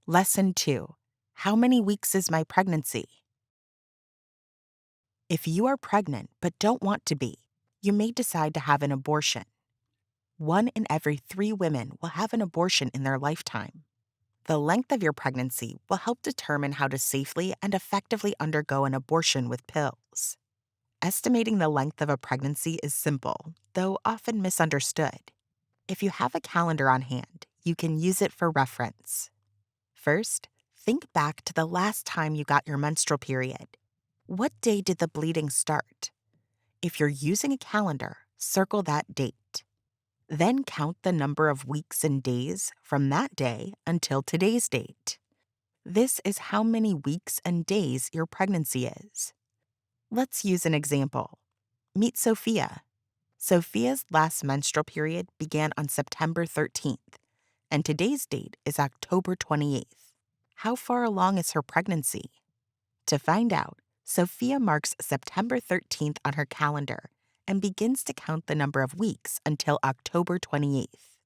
Lesson 2. How many weeks is my pregnancy? If you are pregnant but don't want to be, you may decide to have an abortion. 1 in every 3 women will have an abortion in their lifetime. The length of your pregnancy will help determine how to safely and effectively undergo an abortion with pills. Estimating the length of a pregnancy is simple, though often misunderstood. If you have a calendar on hand, you can use it for reference. First, think back to the last time you got your menstrual period. What day did the bleeding start? If you're using a calendar, circle that date. Then count the number of weeks and days from that day until today's date. This is how many weeks and days your pregnancy is. Let's use an example. Meet Sophia. Sophia's last menstrual period began on September 13th, and today's date is October 28th. How far along is her pregnancy? To find out, Sophia marks September 13th on her calendar and begins to count the number of weeks until October 28th.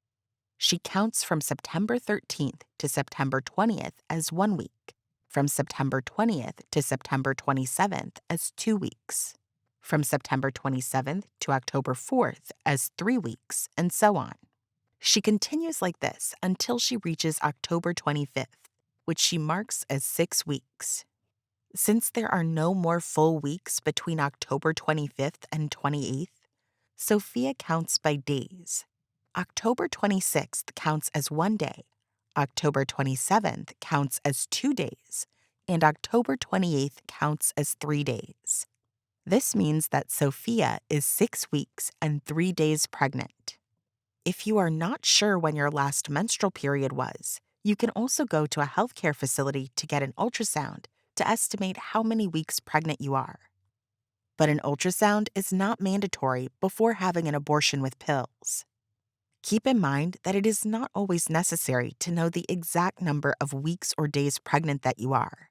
She counts from September 13th to September 20th as 1 week, from September 20th to September 27th as 2 weeks, from September 27th to October 4th as 3 weeks, and so on. She continues like this until she reaches October 25th, which she marks as 6 weeks. Since there are no more full weeks between October 25th and 28th, Sophia counts by days. October 26th counts as 1 day, October 27th counts as 2 days, and October 28th counts as 3 days. This means that Sophia is 6 weeks and 3 days pregnant. If you are not sure when your last menstrual period was, you can also go to a healthcare facility to get an ultrasound to estimate how many weeks pregnant you are. But an ultrasound is not mandatory before having an abortion with pills. Keep in mind that it is not always necessary to know the exact number of weeks or days pregnant that you are.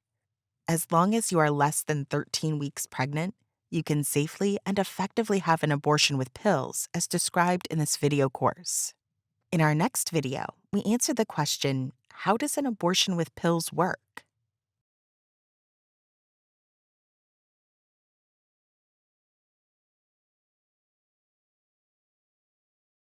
As long as you are less than 13 weeks pregnant, you can safely and effectively have an abortion with pills as described in this video course. In our next video, we answer the question, how does an abortion with pills work?